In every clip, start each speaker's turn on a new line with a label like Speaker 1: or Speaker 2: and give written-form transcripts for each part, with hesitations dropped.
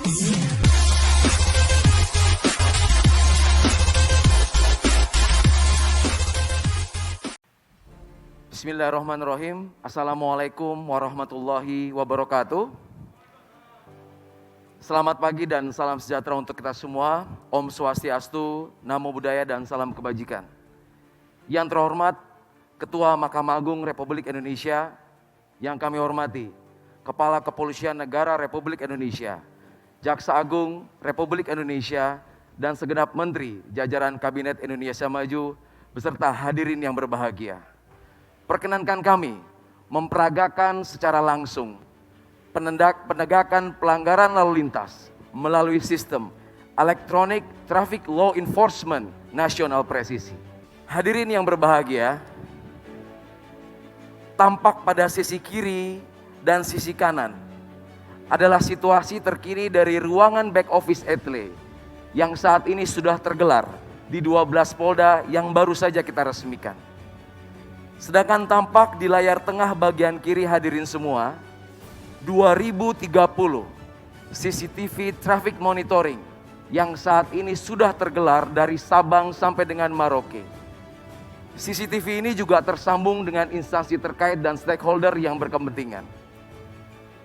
Speaker 1: Bismillahirrahmanirrahim. Assalamualaikum warahmatullahi wabarakatuh. Selamat pagi dan salam sejahtera untuk kita semua. Om Swastiastu, Namo Buddhaya dan salam kebajikan. Yang terhormat Ketua Mahkamah Agung Republik Indonesia, yang kami hormati Kepala Kepolisian Negara Republik Indonesia, Jaksa Agung Republik Indonesia, dan segenap Menteri jajaran Kabinet Indonesia Maju beserta hadirin yang berbahagia. Perkenankan kami memperagakan secara langsung penegakan pelanggaran lalu lintas melalui sistem Electronic Traffic Law Enforcement Nasional Presisi. Hadirin yang berbahagia, tampak pada sisi kiri dan sisi kanan adalah situasi terkini dari ruangan back office Etle yang saat ini sudah tergelar di 12 Polda yang baru saja kita resmikan. Sedangkan tampak di layar tengah bagian kiri hadirin semua, 2030 CCTV traffic monitoring yang saat ini sudah tergelar dari Sabang sampai dengan Merauke. CCTV ini juga tersambung dengan instansi terkait dan stakeholder yang berkepentingan.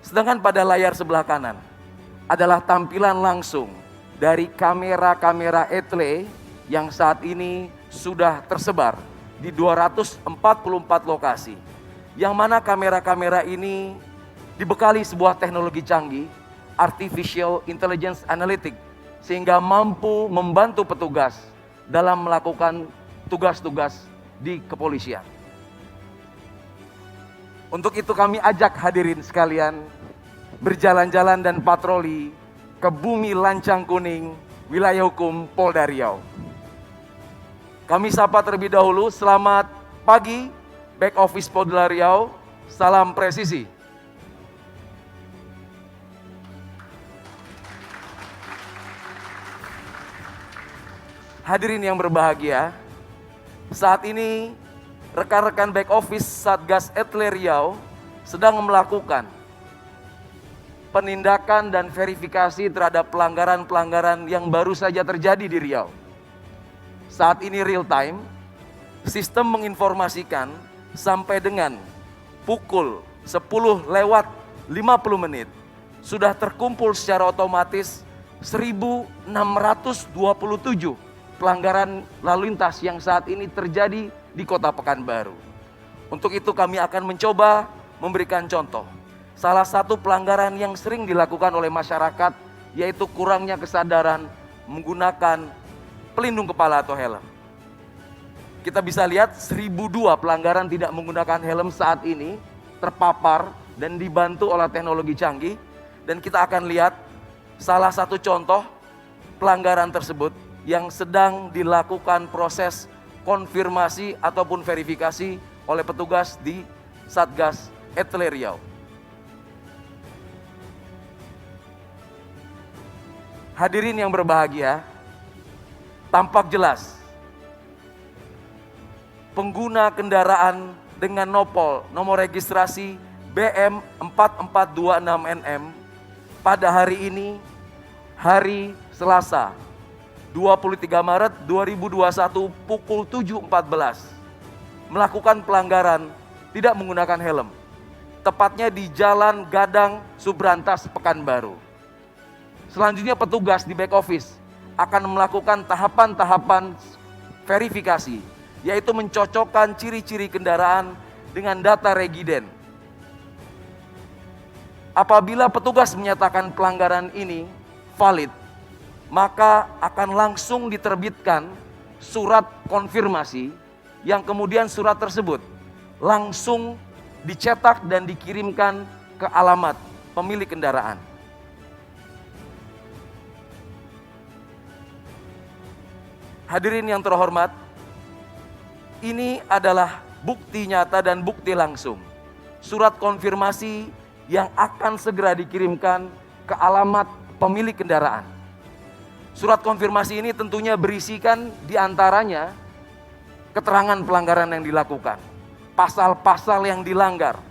Speaker 1: Sedangkan pada layar sebelah kanan adalah tampilan langsung dari kamera-kamera Etle yang saat ini sudah tersebar di 244 lokasi, yang mana kamera-kamera ini dibekali sebuah teknologi canggih, Artificial Intelligence Analytics, sehingga mampu membantu petugas dalam melakukan tugas-tugas di kepolisian. Untuk itu kami ajak hadirin sekalian berjalan-jalan dan patroli ke bumi Lancang Kuning, wilayah hukum Polda Riau. Kami sapa terlebih dahulu, selamat pagi back office Polda Riau, salam presisi. Hadirin yang berbahagia, saat ini rekan-rekan back office Satgas Etle Riau sedang melakukan penindakan dan verifikasi terhadap pelanggaran-pelanggaran yang baru saja terjadi di Riau. Saat ini real time, sistem menginformasikan sampai dengan pukul 10 lewat 50 menit sudah terkumpul secara otomatis 1.627 pelanggaran lalu lintas yang saat ini terjadi di Kota Pekanbaru. Untuk itu kami akan mencoba memberikan contoh. Salah satu pelanggaran yang sering dilakukan oleh masyarakat yaitu kurangnya kesadaran menggunakan pelindung kepala atau helm. Kita bisa lihat 1.002 pelanggaran tidak menggunakan helm saat ini terpapar dan dibantu oleh teknologi canggih. Dan kita akan lihat salah satu contoh pelanggaran tersebut yang sedang dilakukan proses konfirmasi ataupun verifikasi oleh petugas di Satgas Etle Riau. Hadirin yang berbahagia, tampak jelas pengguna kendaraan dengan nomor registrasi BM4426NM pada hari ini, hari Selasa 23 Maret 2021 pukul 7.14 melakukan pelanggaran tidak menggunakan helm, tepatnya di Jalan Gadang Subrantas Pekanbaru. Selanjutnya petugas di back office akan melakukan tahapan-tahapan verifikasi, yaitu mencocokkan ciri-ciri kendaraan dengan data regiden. Apabila petugas menyatakan pelanggaran ini valid, maka akan langsung diterbitkan surat konfirmasi yang kemudian surat tersebut langsung dicetak dan dikirimkan ke alamat pemilik kendaraan. Hadirin yang terhormat, ini adalah bukti nyata dan bukti langsung. Surat konfirmasi yang akan segera dikirimkan ke alamat pemilik kendaraan. Surat konfirmasi ini tentunya berisikan diantaranya keterangan pelanggaran yang dilakukan, pasal-pasal yang dilanggar.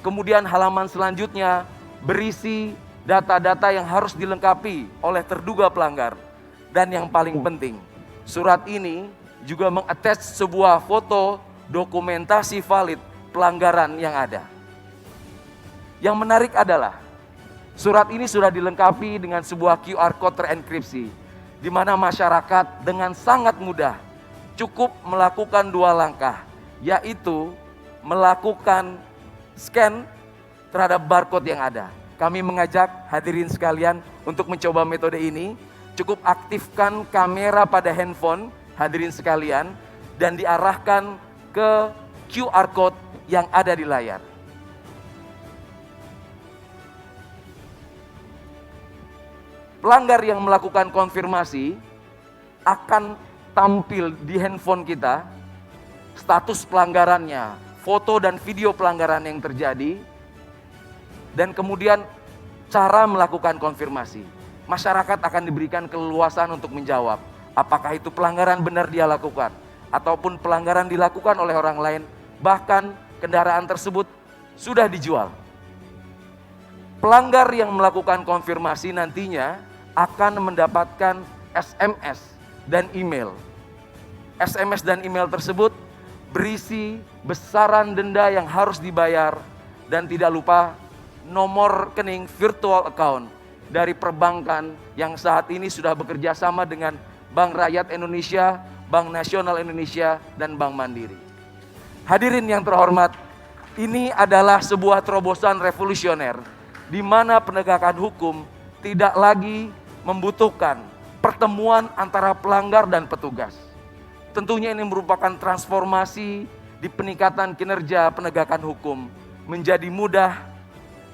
Speaker 1: Kemudian halaman selanjutnya berisi data-data yang harus dilengkapi oleh terduga pelanggar. Dan yang paling penting, surat ini juga mengattach sebuah foto dokumentasi valid pelanggaran yang ada. Yang menarik adalah surat ini sudah dilengkapi dengan sebuah QR code terenkripsi, di mana masyarakat dengan sangat mudah cukup melakukan 2 langkah, yaitu melakukan scan terhadap barcode yang ada. Kami mengajak hadirin sekalian untuk mencoba metode ini. Cukup aktifkan kamera pada handphone hadirin sekalian dan diarahkan ke QR code yang ada di layar. Pelanggar yang melakukan konfirmasi akan tampil di handphone kita status pelanggarannya, foto dan video pelanggaran yang terjadi, dan kemudian cara melakukan konfirmasi. Masyarakat akan diberikan keleluasan untuk menjawab apakah itu pelanggaran benar dia lakukan ataupun pelanggaran dilakukan oleh orang lain, bahkan kendaraan tersebut sudah dijual. Pelanggar yang melakukan konfirmasi nantinya akan mendapatkan SMS dan email. SMS dan email tersebut berisi besaran denda yang harus dibayar dan tidak lupa nomor rekening virtual account dari perbankan yang saat ini sudah bekerja sama dengan Bank Rakyat Indonesia, Bank Nasional Indonesia, dan Bank Mandiri. Hadirin yang terhormat, ini adalah sebuah terobosan revolusioner di mana penegakan hukum tidak lagi membutuhkan pertemuan antara pelanggar dan petugas. Tentunya ini merupakan transformasi di peningkatan kinerja penegakan hukum menjadi mudah,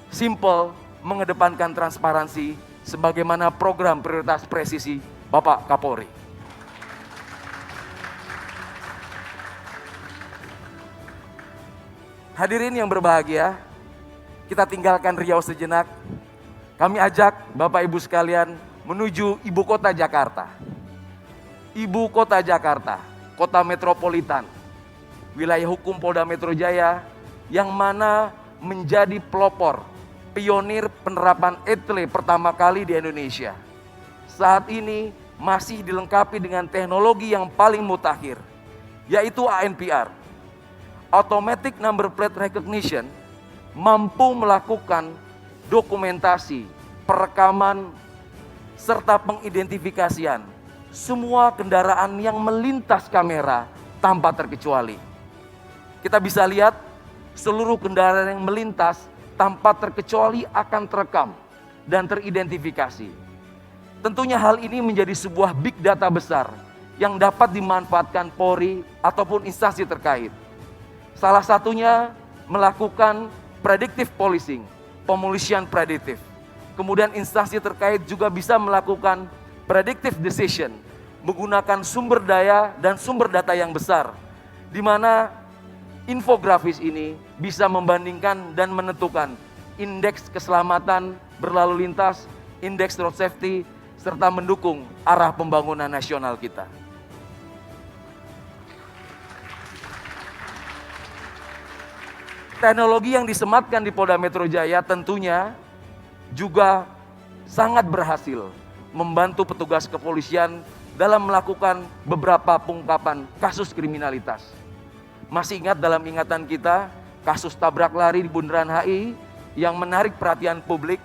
Speaker 1: simple, mengedepankan transparansi sebagaimana program prioritas presisi Bapak Kapolri. Hadirin yang berbahagia, kita tinggalkan Riau sejenak. Kami ajak Bapak Ibu sekalian menuju ibu kota Jakarta. Ibu kota Jakarta, kota metropolitan, wilayah hukum Polda Metro Jaya yang mana menjadi pelopor, pionir penerapan ETLE pertama kali di Indonesia. Saat ini masih dilengkapi dengan teknologi yang paling mutakhir, yaitu ANPR, Automatic Number Plate Recognition, mampu melakukan dokumentasi, perekaman, serta pengidentifikasian semua kendaraan yang melintas kamera tanpa terkecuali. Kita bisa lihat seluruh kendaraan yang melintas tanpa terkecuali akan terekam dan teridentifikasi. Tentunya hal ini menjadi sebuah big data besar yang dapat dimanfaatkan Polri ataupun instansi terkait. Salah satunya melakukan predictive policing, pemolisian prediktif. Kemudian instansi terkait juga bisa melakukan predictive decision, menggunakan sumber daya dan sumber data yang besar, di mana infografis ini bisa membandingkan dan menentukan indeks keselamatan berlalu lintas, indeks road safety, serta mendukung arah pembangunan nasional kita. Teknologi yang disematkan di Polda Metro Jaya tentunya juga sangat berhasil membantu petugas kepolisian dalam melakukan beberapa pengungkapan kasus kriminalitas. Masih ingat dalam ingatan kita kasus tabrak lari di Bundaran HI yang menarik perhatian publik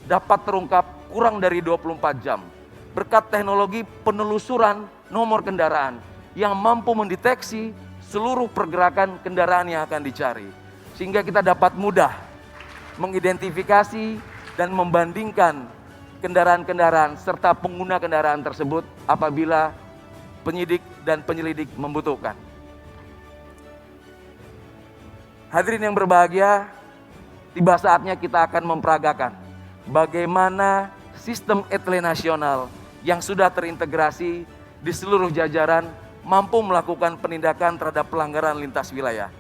Speaker 1: dapat terungkap kurang dari 24 jam berkat teknologi penelusuran nomor kendaraan yang mampu mendeteksi seluruh pergerakan kendaraan yang akan dicari, sehingga kita dapat mudah mengidentifikasi dan membandingkan kendaraan-kendaraan serta pengguna kendaraan tersebut apabila penyidik dan penyelidik membutuhkan. Hadirin yang berbahagia, tiba saatnya kita akan memperagakan bagaimana sistem ETLE nasional yang sudah terintegrasi di seluruh jajaran mampu melakukan penindakan terhadap pelanggaran lintas wilayah.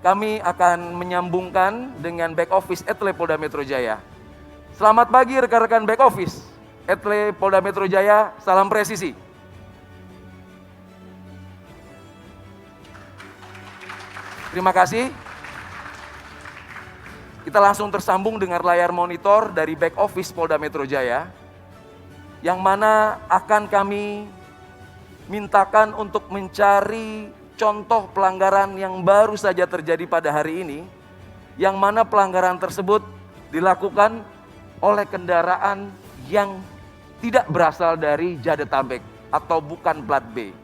Speaker 1: Kami akan menyambungkan dengan back office ETLE Polda Metro Jaya. Selamat pagi rekan-rekan back office ETLE Polda Metro Jaya, salam presisi. Terima kasih. Kita kita langsung tersambung dengan layar monitor dari back office Polda Metro Jaya, yang mana akan kami mintakan untuk mencari contoh pelanggaran yang baru saja terjadi pada hari ini, yang mana pelanggaran tersebut dilakukan oleh kendaraan yang tidak berasal dari Jadetabek atau bukan plat B.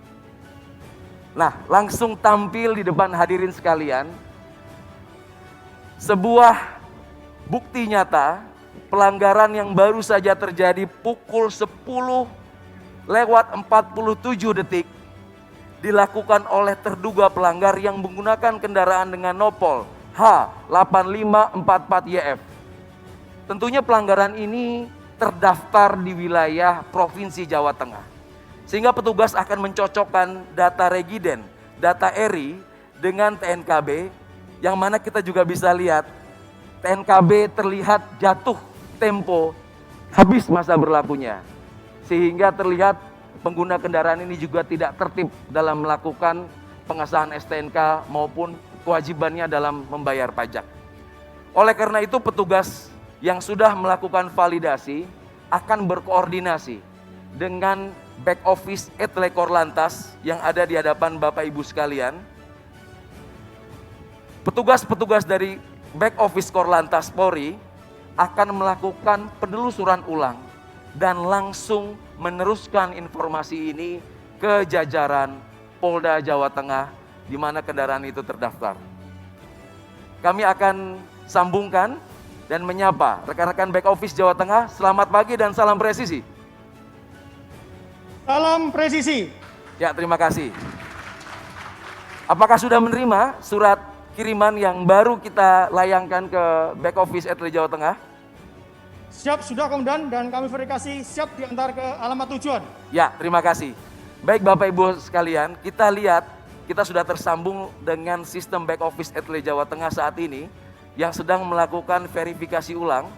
Speaker 1: Nah, langsung tampil di depan hadirin sekalian sebuah bukti nyata pelanggaran yang baru saja terjadi pukul 10:47 dilakukan oleh terduga pelanggar yang menggunakan kendaraan dengan nopol H8544YF. Tentunya pelanggaran ini terdaftar di wilayah Provinsi Jawa Tengah. Sehingga petugas akan mencocokkan data regiden, data ERI dengan TNKB, yang mana kita juga bisa lihat TNKB terlihat jatuh tempo habis masa berlakunya. Sehingga terlihat pengguna kendaraan ini juga tidak tertib dalam melakukan pengesahan STNK maupun kewajibannya dalam membayar pajak. Oleh karena itu petugas yang sudah melakukan validasi akan berkoordinasi dengan back office Etle Korlantas yang ada di hadapan Bapak Ibu sekalian. Petugas-petugas dari back office Korlantas Polri akan melakukan penelusuran ulang dan langsung meneruskan informasi ini ke jajaran Polda Jawa Tengah di mana kendaraan itu terdaftar. Kami akan sambungkan dan menyapa rekan-rekan back office Jawa Tengah. Selamat pagi dan salam presisi.
Speaker 2: Salam presisi.
Speaker 1: Ya, terima kasih. Apakah sudah menerima surat kiriman yang baru kita layangkan ke back office Etle Jawa Tengah?
Speaker 2: Siap, sudah Komandan, dan kami verifikasi siap diantar ke alamat tujuan.
Speaker 1: Ya, terima kasih. Baik Bapak Ibu sekalian, kita lihat kita sudah tersambung dengan sistem back office Etle Jawa Tengah saat ini yang sedang melakukan verifikasi ulang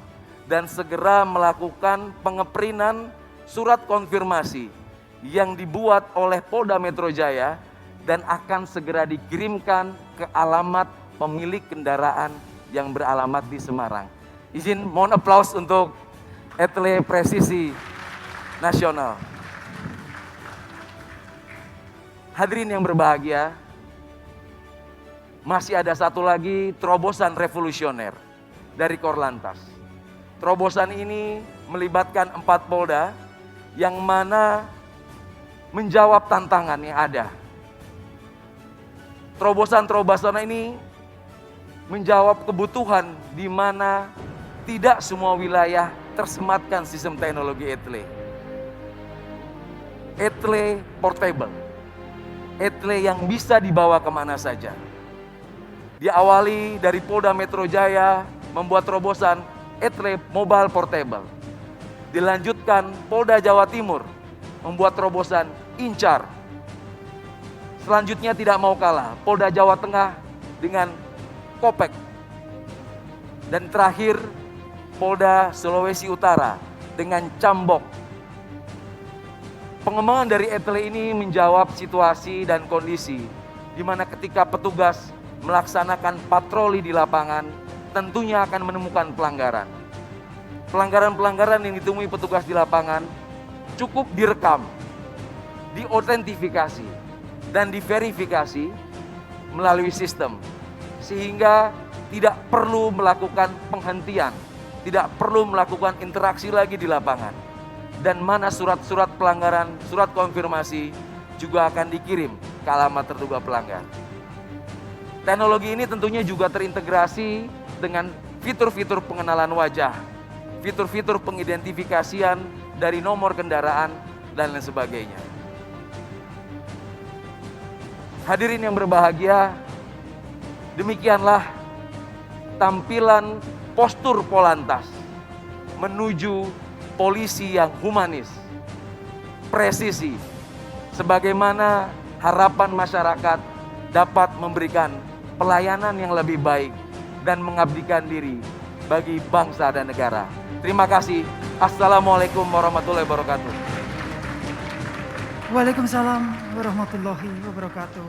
Speaker 1: dan segera melakukan pengeprinan surat konfirmasi yang dibuat oleh Polda Metro Jaya dan akan segera dikirimkan ke alamat pemilik kendaraan yang beralamat di Semarang. Izin mohon aplaus untuk Etle Presisi Nasional. Hadirin yang berbahagia, masih ada satu lagi terobosan revolusioner dari Korlantas. Terobosan ini melibatkan 4 Polda yang mana menjawab tantangan yang ada. Terobosan-terobosan ini menjawab kebutuhan di mana tidak semua wilayah tersematkan sistem teknologi Etle. Etle portable. Etle yang bisa dibawa kemana saja. Diawali dari Polda Metro Jaya membuat terobosan Etle Mobile Portable. Dilanjutkan Polda Jawa Timur membuat terobosan Incar. Selanjutnya tidak mau kalah, Polda Jawa Tengah dengan Kopek. Dan terakhir Polda Sulawesi Utara dengan Cambok. Pengembangan dari Etle ini menjawab situasi dan kondisi di mana ketika petugas melaksanakan patroli di lapangan tentunya akan menemukan pelanggaran. Pelanggaran-pelanggaran yang ditemui petugas di lapangan cukup direkam, diautentifikasi, dan diverifikasi melalui sistem. Sehingga tidak perlu melakukan penghentian, tidak perlu melakukan interaksi lagi di lapangan. Dan mana surat-surat pelanggaran, surat konfirmasi juga akan dikirim ke alamat terduga pelanggar. Teknologi ini tentunya juga terintegrasi dengan fitur-fitur pengenalan wajah, fitur-fitur pengidentifikasian dari nomor kendaraan, dan lain sebagainya. Hadirin yang berbahagia, demikianlah tampilan postur Polantas menuju polisi yang humanis, presisi, sebagaimana harapan masyarakat dapat memberikan pelayanan yang lebih baik dan mengabdikan diri bagi bangsa dan negara. Terima kasih. Assalamualaikum warahmatullahi wabarakatuh.
Speaker 3: Waalaikumsalam warahmatullahi wabarakatuh.